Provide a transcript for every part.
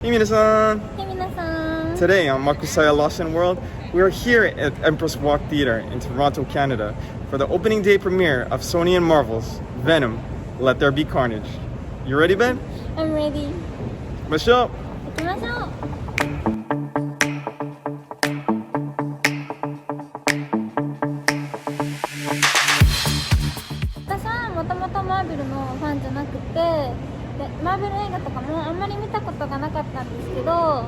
Hey minasan! Hey, minasan! Today on Makusaya Lawson World, we are here at Empress Walk Theatre in Toronto, Canada for the opening day premiere of Sony and MARVEL's Venom, There Be Carnage. You ready, Ben? I'm ready. 行きましょう。行きましょう。私はもともとマーベルのファンじゃなくて、でマーベル映画とかもあんまり見たことがなかったんですけど、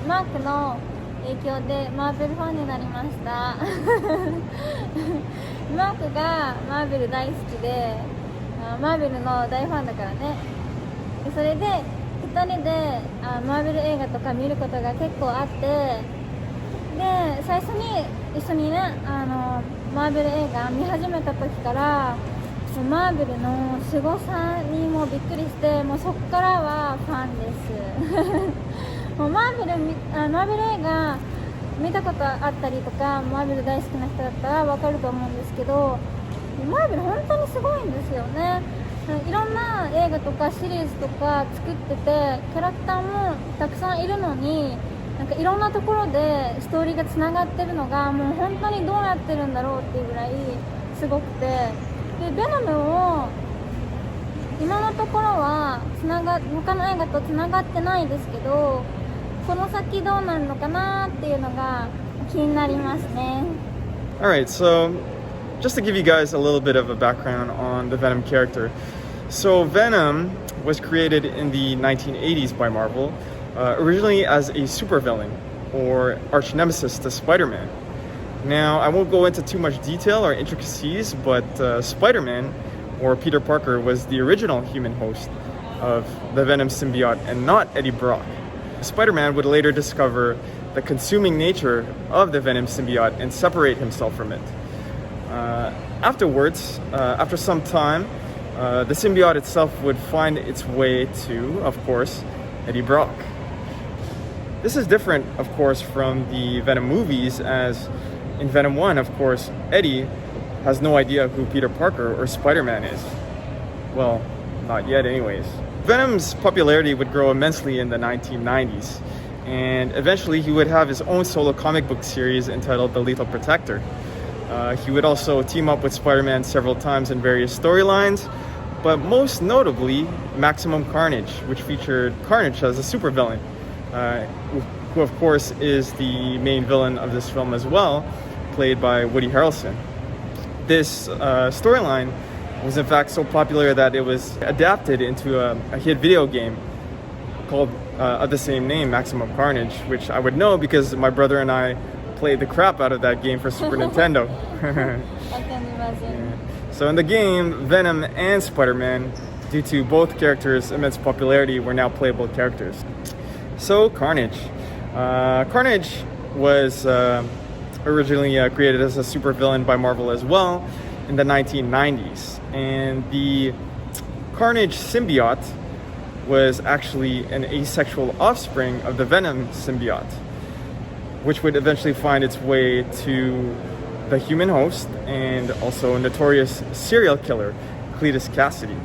マークの影響でマーベルファンになりましたマークがマーベル大好きで、マーベルの大ファンだからね。でそれで2人でマーベル映画とか見ることが結構あって、で最初に一緒にねマーベル映画見始めた時からマーベルの凄さにもびっくりして、もうそっからはファンですもうマーベル映画見たことあったりとか、マーベル大好きな人だったら分かると思うんですけど、マーベル本当にすごいんですよね。いろんな映画とかシリーズとか作ってて、キャラクターもたくさんいるのに、なんかいろんなところでストーリーがつながってるのがもう本当にどうやってるんだろうっていうぐらいすごくて、でベノムを今のところは他の映画とつながってないですけど、この先どうなるのかなっていうのが気になりますね。 Alright, so just to give you guys a little bit of a background on the Venom character. So Venom was created in the 1980s by Marvel, originally as a supervillain or arch nemesis to Spider-Man. Now, I won't go into too much detail or intricacies, but Spider-Man, or Peter Parker, was the original human host of the Venom symbiote and not Eddie Brock. Spider-Man would later discover the consuming nature of the Venom symbiote and separate himself from it. Afterwards, after some time, the symbiote itself would find its way to, of course, Eddie Brock. This is different, of course, from the Venom movies, as in Venom 1, of course, Eddie has no idea who Peter Parker or Spider-Man is. Well, not yet anyways. Venom's popularity would grow immensely in the 1990s, and eventually he would have his own solo comic book series entitled The Lethal Protector. He would also team up with Spider-Man several times in various storylines, but most notably Maximum Carnage, which featured Carnage as a supervillain, who of course is the main villain of this film as well, played by Woody Harrelson. This storyline was in fact so popular that it was adapted into a hit video game called of the same name, Maximum Carnage, which I would know because my brother and I played the crap out of that game for Super Nintendo. I can imagine. So in the game, Venom and Spider-Man, due to both characters' immense popularity, were now playable characters. So Carnage. Carnage was originally created as a supervillain by Marvel as well in the 1990s. And the Carnage symbiote was actually an asexual offspring of the Venom symbiote, which would eventually find its way to the human host and also notorious serial killer Cletus Cassidy.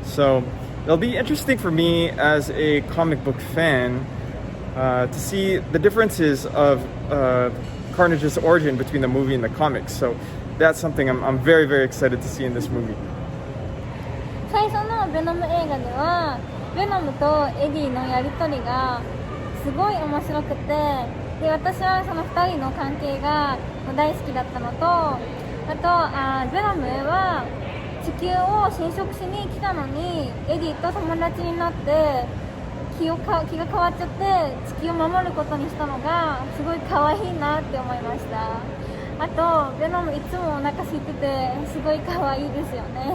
So it'll be interesting for me as a comic book fan to see the differences of Carnage's origin between the movie and the comics. So that's something I'm very, very excited to see in this movie. 最初のベノム映画ではベノムとエディのやりとりがすごい面白くて、で私はその2人の関係が大好きだったのと、あとベノムは地球を侵食しに来たのにエディと友達になって気が変わっちゃって地球を守ることにしたのがすごい可愛いなって思いました。あとベノムいつもお腹空いててすごい可愛いですよね。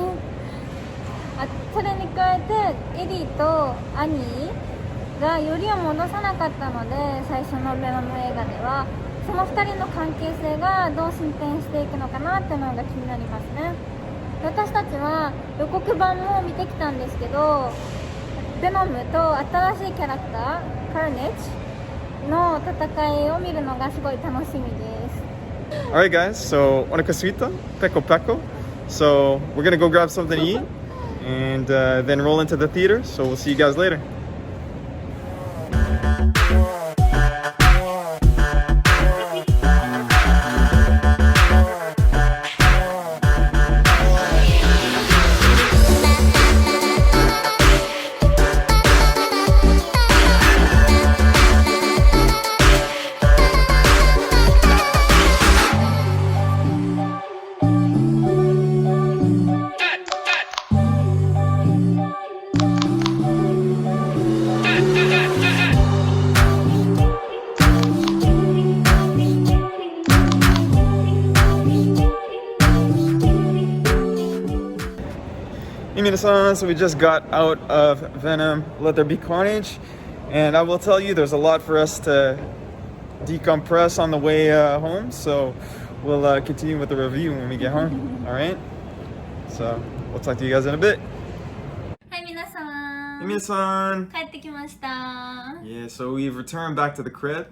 それに加えてエディとアニーがよりを戻さなかったので、最初のベノム映画ではその2人の関係性がどう進展していくのかなっていうのが気になりますね。私たちは予告版も見てきたんですけど、ベノムと新しいキャラクターカーネッジの戦いを見るのがすごい楽しみです。 Alright guys, so onakasuita, peko peko. So we're gonna go grab something to eat and then roll into the theater. So we'll see you guys later. Hey minasan, so we just got out of Venom, There Be Carnage, and I will tell you there's a lot for us to decompress on the way home, so we'll continue with the review when we get home, alright? So, we'll talk to you guys in a bit. はい、皆さん。 Hey minasan! 帰ってきました。 Yeah, so we've returned back to the crib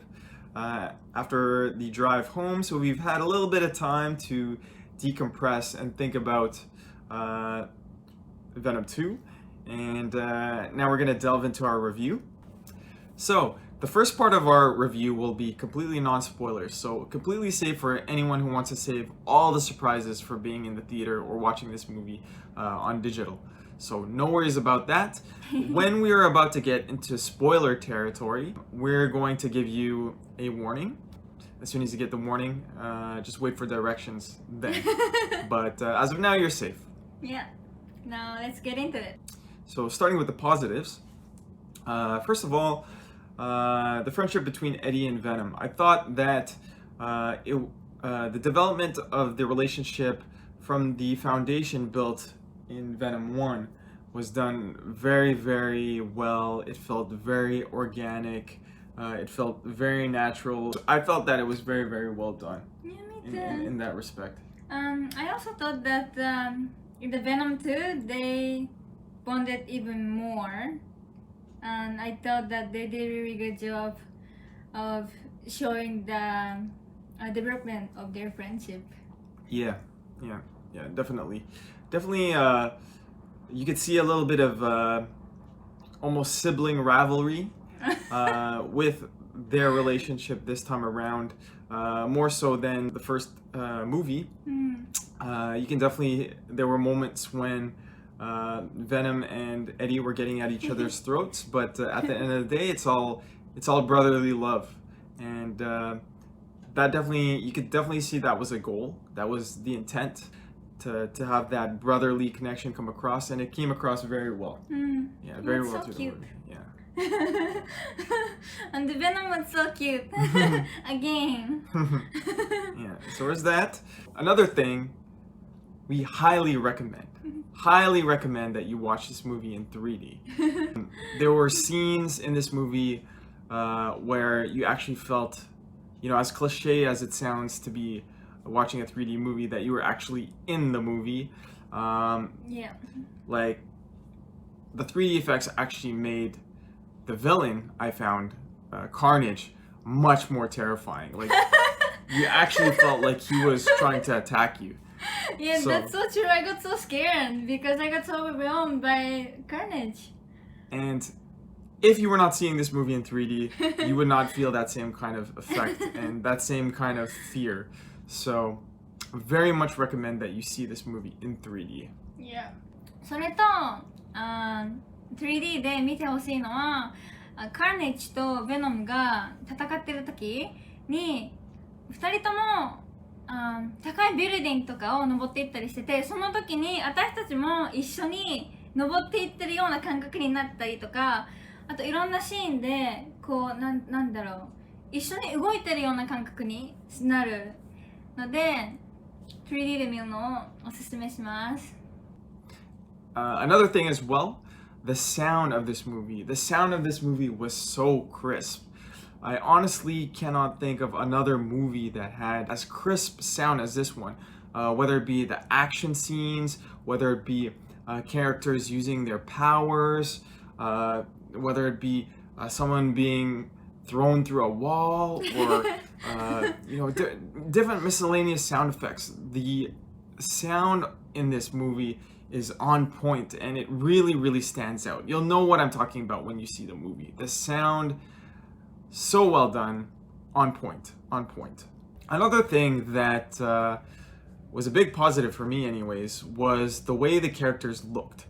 after the drive home, so we've had a little bit of time to decompress and think about Venom 2, and now we're going to delve into our review. So, the first part of our review will be completely non-spoilers, so completely safe for anyone who wants to save all the surprises for being in the theater or watching this movie on digital. So no worries about that. When we are about to get into spoiler territory, we're going to give you a warning. As soon as you get the warning, just wait for directions then. But as of now, you're safe. Yeah. Now let's get into it. So starting with the positives, first of all, the friendship between Eddie and Venom. I thought that the development of the relationship from the foundation built in Venom 1 was done very, very well. It felt very organic. It felt very natural. I felt that it was very, very well done. Yeah, me too. In that respect. I also thought that in the Venom 2, they bonded even more. And I thought that they did a really good job of showing the development of their friendship. Yeah, definitely. Definitely, you could see a little bit of almost sibling rivalry with their relationship this time around, more so than the first movie. You can definitely, there were moments when Venom and Eddie were getting at each other's throats, but at the end of the day, it's all brotherly love, and that definitely, you could definitely see that was a goal. That was the intent, to have that brotherly connection come across, and it came across very well. Yeah, very well through the movie. Yeah. And the Venom was so cute. Again. Yeah. So there's that. Another thing, we highly recommend that you watch this movie in 3D. There were scenes in this movie where you actually felt, you know, as cliche as it sounds to be watching a 3D movie, that you were actually in the movie. Yeah. Like, the 3D effects actually made the villain, I found, Carnage, much more terrifying. Like, you actually felt like he was trying to attack you. Yeah, that's so true. I got so scared because I got so overwhelmed by Carnage. And if you were not seeing this movie in 3D, you would not feel that same kind of effect and that same kind of fear. So, very much recommend that you see this movie in 3D. Yeah. それと、3D で見てほしいのは、カーネッジとヴェノムが戦ってる時に、2人とも高いビルディングとかを登っていったりしてて、その時に私たちも一緒に登っていってるような感覚になったりとか、あといろんなシーンでこうなんだろう、一緒に動いてるような感覚になるので 3D で見るのをおすすめします。Another thing as well, the sound of this movie. The sound of this movie was so crisp. I honestly cannot think of another movie that had as crisp sound as this one. Whether it be the action scenes, whether it be characters using their powers, whether it be someone being thrown through a wall, or you know, different miscellaneous sound effects. The sound in this movie is on point, and it really, really stands out. You'll know what I'm talking about when you see the movie. The sound So well done, on point, on point. Another thing that was a big positive for me anyways was the way the characters looked.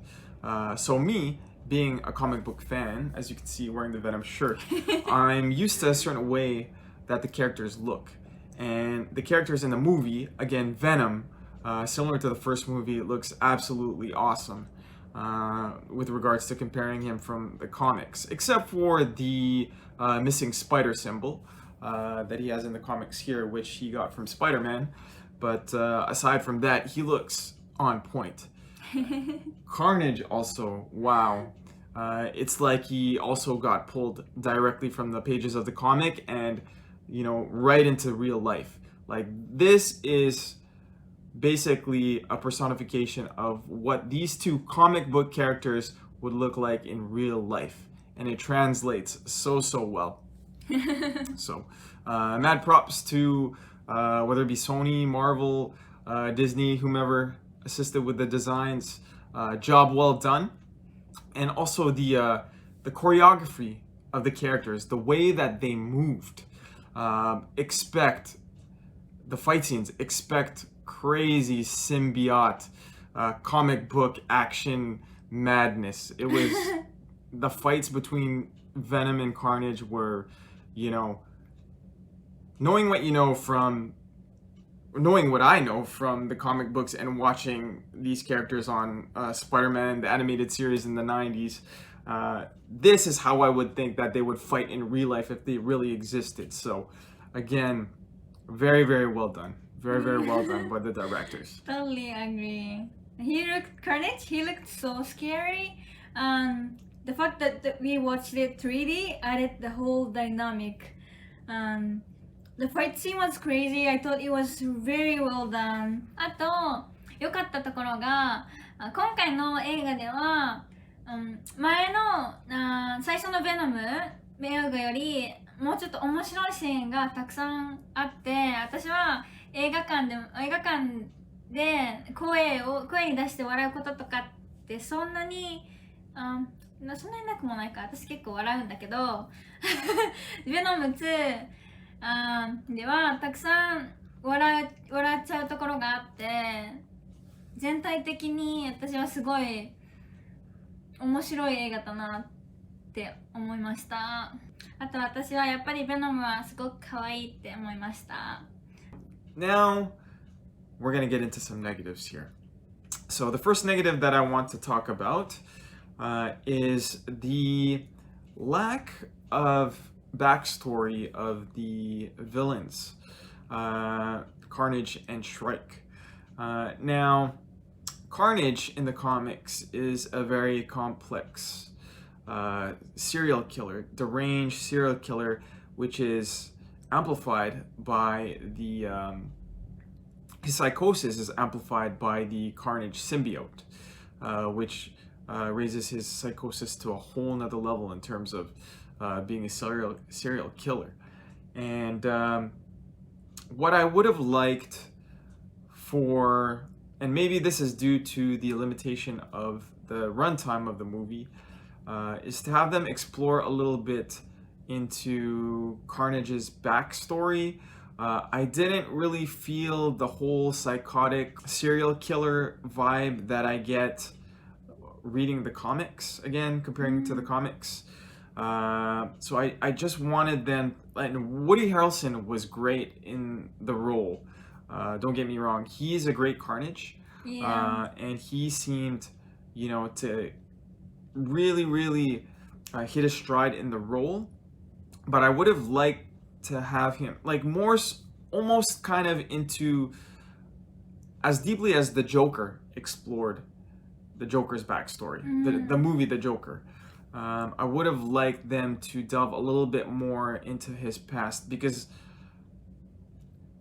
So me, being a comic book fan, as you can see wearing the Venom shirt, I'm used to a certain way that the characters look. And the characters in the movie, again, Venom, similar to the first movie, looks absolutely awesome with regards to comparing him from the comics, except for the missing spider symbol that he has in the comics here, which he got from Spider-Man. But aside from that, he looks on point. Carnage also, wow. It's like he also got pulled directly from the pages of the comic and, you know, right into real life. Like, this is basically a personification of what these two comic book characters would look like in real life. And it translates so well. So, mad props to whether it be Sony, Marvel, Disney, whomever assisted with the designs. Job well done. And also the choreography of the characters, the way that they moved. Expect the fight scenes, expect crazy symbiote comic book action madness. It was the fights between Venom and Carnage were, you know, knowing what I know from the comic books and watching these characters on Spider-Man, the animated series in the 90s, this is how I would think that they would fight in real life if they really existed. So, again, very well done. Very well done by the directors. Totally agree. Carnage, he looked so scary. The fact that we watched it 3D added the whole dynamic. The fight scene was crazy. I thought it was very well done. あと、良かったところが、今回の映画では、前の最初のヴェノム映画よりもうちょっと面白いシーンがたくさんあって、私は映画館で声に出して笑うこととかってそんなになくもないか。私結構笑うんだけどヴェノム2ではたくさん笑っちゃうところがあって、全体的に私はすごい面白い映画だなって思いました。あと私はやっぱりヴェノムはすごく可愛いって思いました。Now, we're going to get into some negatives here. So the first negative that I want to talk about is the lack of backstory of the villains, Carnage and Shrike. Now, Carnage in the comics is a very complex serial killer, deranged serial killer, which is amplified by the his psychosis is amplified by the Carnage symbiote, which raises his psychosis to a whole nother level in terms of being a serial killer. And what I would have liked for, and maybe this is due to the limitation of the runtime of the movie, is to have them explore a little bit into Carnage's backstory. I didn't really feel the whole psychotic serial killer vibe that I get reading the comics, again, comparing to the comics. So I just wanted them, and Woody Harrelson was great in the role. Don't get me wrong, he's a great Carnage. Yeah. And he seemed, you know, to really hit a stride in the role. But I would have liked to have him, like, more almost kind of into, as deeply as the Joker explored the Joker's backstory, the movie The Joker. I would have liked them to delve a little bit more into his past, because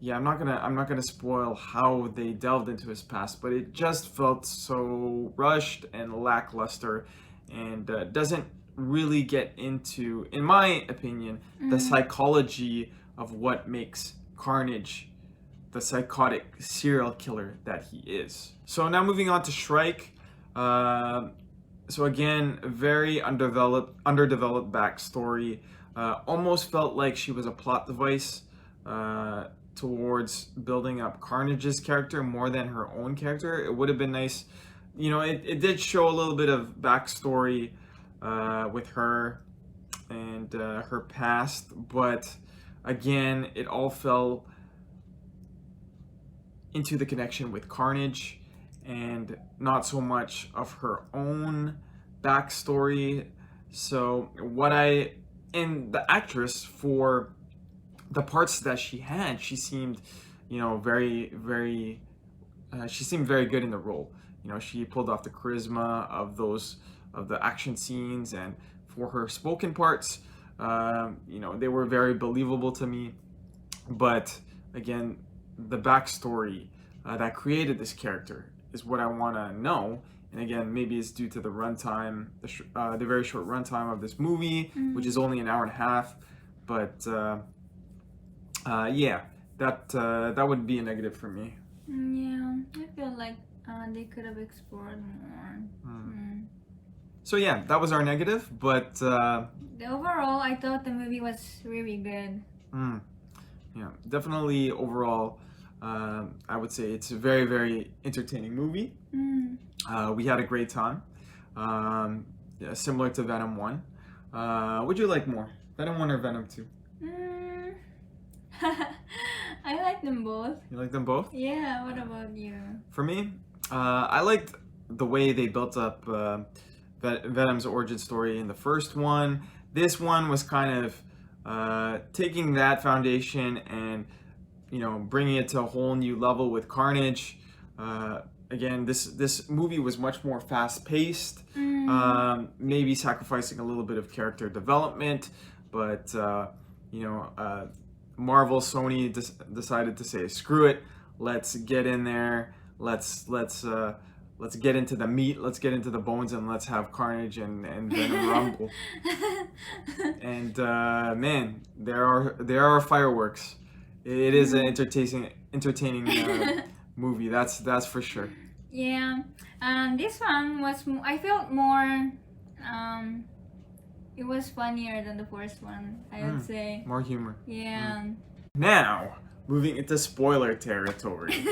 I'm not gonna spoil how they delved into his past, but it just felt so rushed and lackluster, and doesn't really get into, in my opinion, the psychology of what makes Carnage the psychotic serial killer that he is. So now moving on to Shrike. So again, very underdeveloped backstory. almost felt like she was a plot device towards building up Carnage's character more than her own character. It would have been nice, it did show a little bit of backstory with her and her past, but again, it all fell into the connection with Carnage and not so much of her own backstory. So and the actress, for the parts that she had, she seemed, very, very, she seemed very good in the role. She pulled off the charisma of the action scenes, and for her spoken parts, they were very believable to me. But again, the backstory that created this character is what I want to know. And again, maybe it's due to the runtime, the very short runtime of this movie, which is only an hour and a half. But yeah, that would be a negative for me. Yeah, I feel like they could have explored more. So yeah, that was our negative, but overall, I thought the movie was really good. Yeah, definitely overall, I would say it's a very, very entertaining movie. We had a great time, yeah, similar to Venom 1. Would you like more, Venom 1 or Venom 2? I like them both. You like them both? Yeah, what about you? For me, I liked the way they built up Venom's origin story in the first one. This one was kind of taking that foundation and bringing it to a whole new level with Carnage. Again, this movie was much more fast-paced, maybe sacrificing a little bit of character development, but Marvel, Sony decided to say, screw it, let's get in there, let's get into the meat, let's get into the bones, and let's have Carnage and Venom rumble. And man, there are fireworks. It is an entertaining movie. That's for sure. Yeah, this one was. I felt more. It was funnier than the first one, I would say. More humor. Yeah. Now, moving into spoiler territory.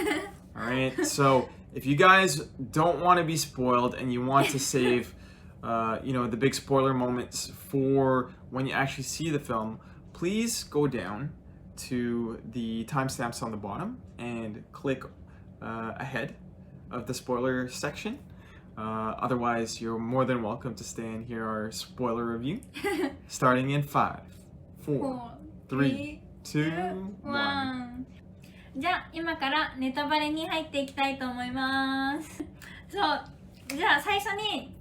All right. So if you guys don't want to be spoiled and you want to save, the big spoiler moments for when you actually see the film, please go down to the timestamps on the bottom and click ahead of the spoiler section. Otherwise, you're more than welcome to stay and hear our spoiler review. Starting in 5, 4, 3, 2, 1. じゃあ今からネタバレに入っていきたいと思います。そう、じゃあ最初に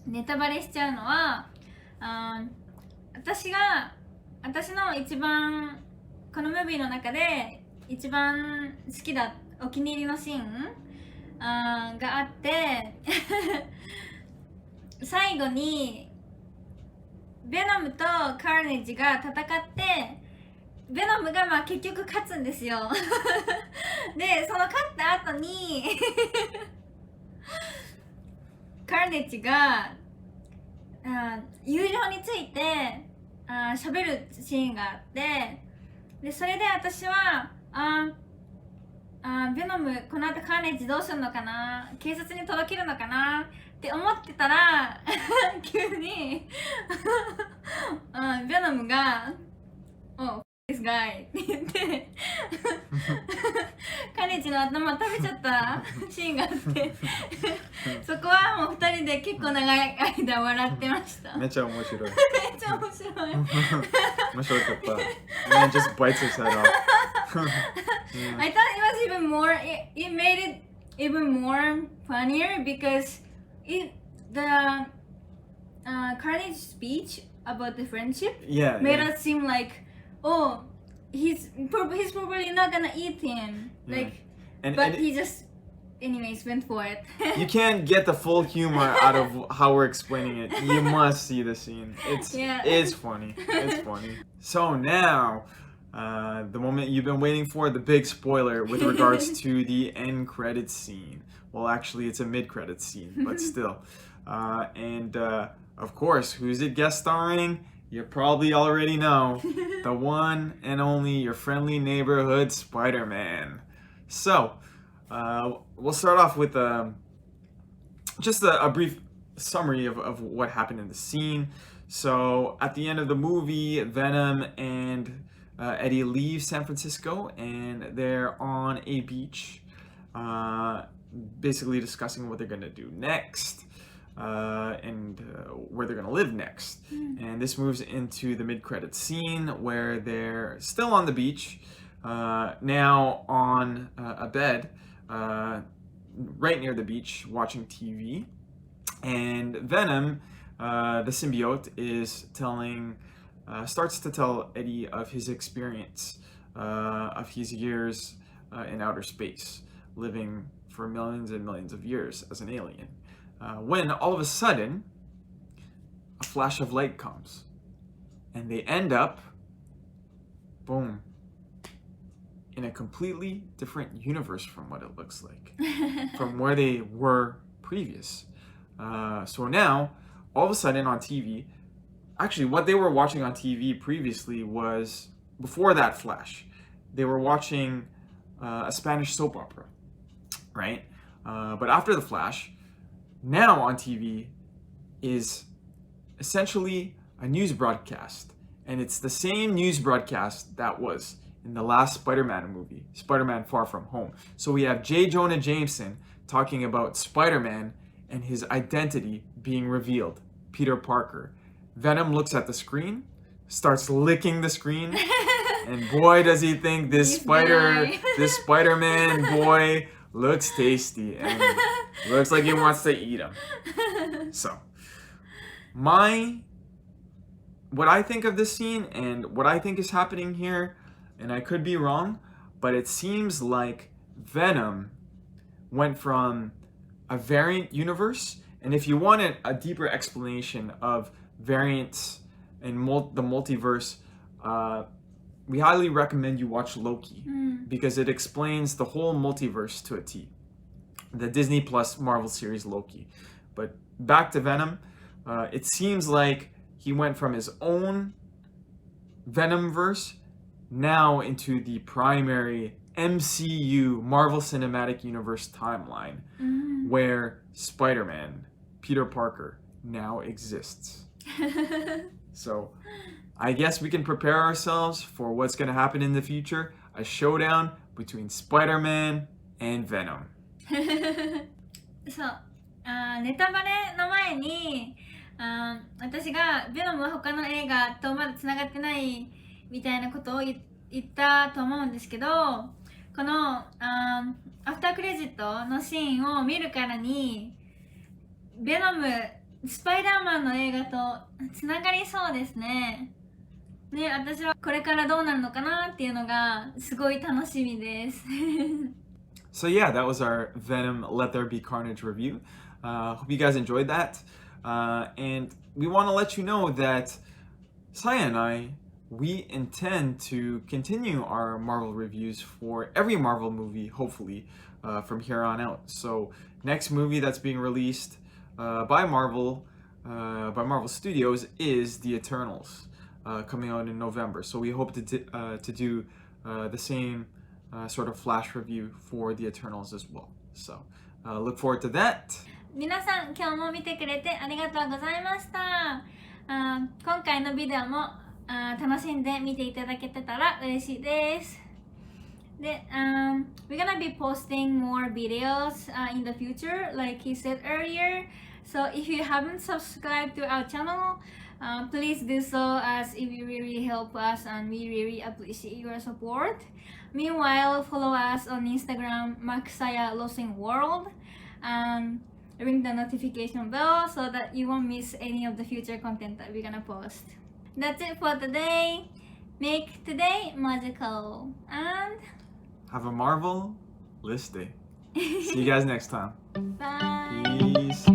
ネタバレしちゃうのは、私の一番このムービーの中で一番好きだお気に入りのシーンがあって最後にベノムとカーネージが戦ってベノムが結局勝つんですよでその勝った後にカーネージが友情について喋るシーンがあってでそれで私はベノムこの後カーネージどうするのかな警察に届けるのかなって思ってたら急にベノムが「Oh, this guy」って言ってカーネージの頭食べちゃったシーンがあってそこはもう2人で結構長い間笑ってましためっちゃ面白いめっちゃ面白い面白かった Man just bites his head off I thought it was even more. It made it even more funnier because the Carnage speech about the friendship made us seem like, oh, he's probably not gonna eat him, like, but he just, anyways, went for it. You can't get the full humor out of how we're explaining it. You must see the scene. It's funny. It's funny. So now. The moment you've been waiting for, the big spoiler with regards to the end credits scene. Well, actually, it's a mid-credits scene, but still. And of course, who's it guest starring? You probably already know the one and only your friendly neighborhood Spider-Man. So, we'll start off with just a brief summary of what happened in the scene. So, at the end of the movie, Venom and Eddie leave San Francisco and they're on a beach, basically discussing what they're going to do next. And where they're going to live next. And this moves into the mid-credits scene where they're still on the beach, now on a bed right near the beach watching TV. And Venom, the symbiote, starts to tell Eddie of his experience, of his years in outer space, living for millions and millions of years as an alien. When all of a sudden, a flash of light comes, and they end up, boom, in a completely different universe from what it looks like, from where they were previous. So now, all of a sudden on TV, actually what they were watching on TV previously was, before that flash, they were watching a Spanish soap opera, right? But after the flash, now on TV is essentially a news broadcast. And it's the same news broadcast that was in the last Spider-Man movie, Spider-Man Far From Home. So we have J. Jonah Jameson talking about Spider-Man and his identity being revealed, Peter Parker. Venom looks at the screen, starts licking the screen, and boy does he think this Spider-Man boy looks tasty and looks like he wants to eat him. So, what I think of this scene and what I think is happening here, and I could be wrong, but it seems like Venom went from a variant universe, and if you wanted a deeper explanation of variants and the multiverse, we highly recommend you watch Loki, because it explains the whole multiverse to a T. The Disney Plus Marvel series Loki. But back to Venom, it seems like he went from his own Venomverse now into the primary MCU Marvel Cinematic Universe timeline, where Spider-Man, Peter Parker, now exists. So, I guess we can prepare ourselves for what's going to happen in the future, a showdown between Spider-Man and Venom. そう、ネタバレの前に私がベノムは他の映画とまだつながってないみたいなことを言ったと思うんですけど、このアフタークレジットのシーンを見るからにベノム、スパイダーマンの映画とつながりそうですね。ね、私はこれからどうなるのかなっていうのがすごい楽しみです。So yeah, that was our Venom Let There Be Carnage review. Hope you guys enjoyed that. And we want to let you know that Saya and I, we intend to continue our Marvel reviews for every Marvel movie, hopefully, from here on out. So next movie that's being released by Marvel Studios is The Eternals, coming out in November. So we hope to do the same sort of flash review for The Eternals as well. So look forward to that. 皆さん、今日も見てくれてありがとうございました。今回のビデオも楽しんで見ていただけてたら嬉しいです。で、we're gonna be posting more videos in the future, like he said earlier. So if you haven't subscribed to our channel, please do so, as it will really help us and we really appreciate your support. Meanwhile, follow us on Instagram, Maxaya Losing World, and ring the notification bell so that you won't miss any of the future content that we're gonna post. That's it for today. Make today magical and have a marvelous day. See you guys next time. Bye. Peace.